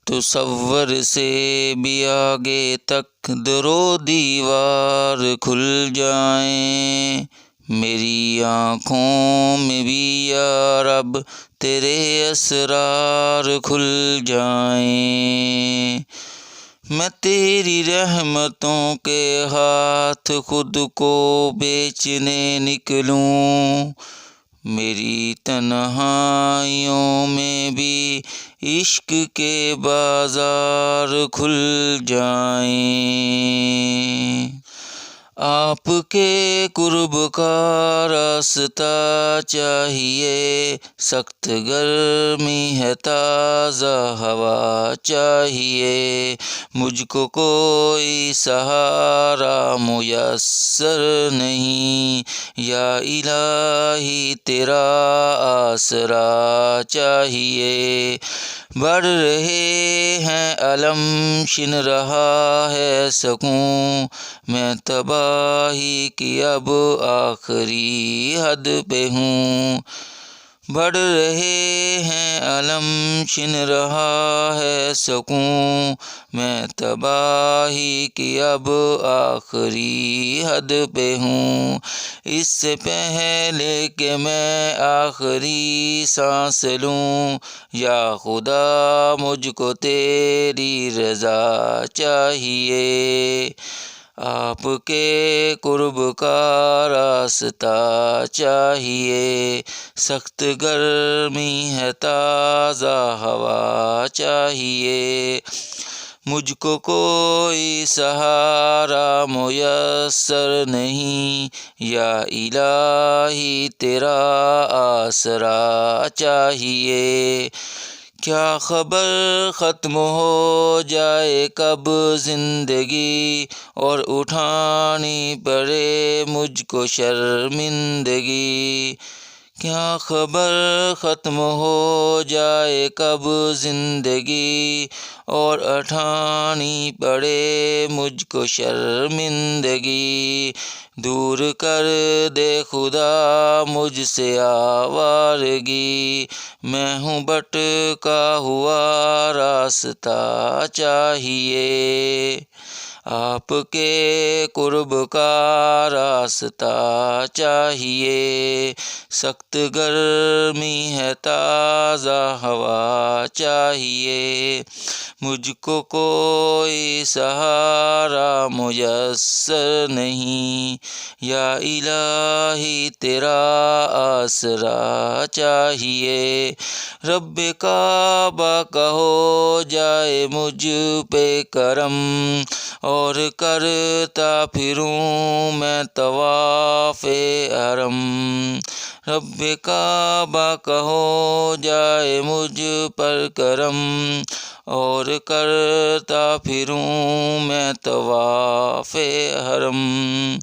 تصور سے بھی آگے تک در و دیوار کھل جائیں، میری آنکھوں میں بھی یا رب تیرے اسرار کھل جائیں۔ میں تیری رحمتوں کے ہاتھ خود کو بیچنے نکلوں، میری تنہائیوں میں بھی عشق کے بازار کھل جائیں۔ آپ کے قرب کا راستہ چاہیے، سخت گرمی ہے تازہ ہوا چاہیے، مجھ کو کوئی سہارا میسر نہیں، یا الہی تیرا آسرا چاہیے۔ بڑھ رہے ہیں الم، چھن رہا ہے سکون، میں تباہی کی اب آخری حد پہ ہوں۔ بڑھ رہے ہیں الم، چھن رہا ہے سکون، میں تباہی کی اب آخری حد پہ ہوں۔ اس سے پہلے کہ میں آخری سانس لوں، یا خدا مجھ کو تیری رضا چاہیے۔ آپ کے قرب کا راستہ چاہیے، سخت گرمی ہے تازہ ہوا چاہیے، مجھ کو کوئی سہارا میسر نہیں، یا الہی تیرا آسرا چاہیے۔ کیا خبر ختم ہو جائے کب زندگی، اور اٹھانی پڑے مجھ کو شرمندگی۔ کیا خبر ختم ہو جائے کب زندگی، اور اٹھانی پڑے مجھ کو شرمندگی۔ دور کر دے خدا مجھ سے آوارگی، میں ہوں بھٹکا ہوا راستہ چاہیے۔ آپ کے قرب کا راستہ چاہیے، سخت گرمی ہے تازہ ہوا چاہیے، مجھ کو کوئی سہارا میسر نہیں، یا الہی تیرا آسرا چاہیے۔ رب کعبہ کا ہو جائے مجھ پہ کرم، اور کرتا پھروں میں طواف حرم۔ رب کعبہ کا ہو جائے مجھ پر کرم، اور کرتا پھروں میں طواف حرم۔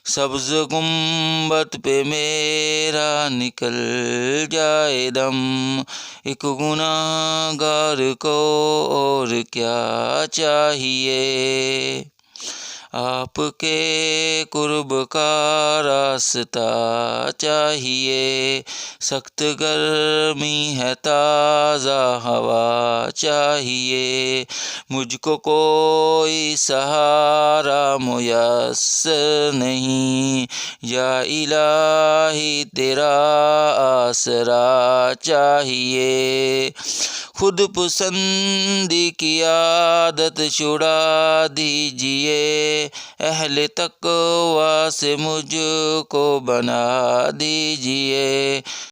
سبز گنبد پہ میرا نکل جائے دم، ایک گناہ گار کو اور کیا چاہیے۔ آپ کے قرب کا راستہ چاہیے، سخت گرمی ہے تازہ ہوا چاہیے، مجھ کو کوئی سہارا میسر نہیں، یا الہی تیرا آسرا چاہیے۔ خود پسندی کی عادت چھڑا دیجیے، اہل تقویٰ سے مجھ کو بنا دیجیے،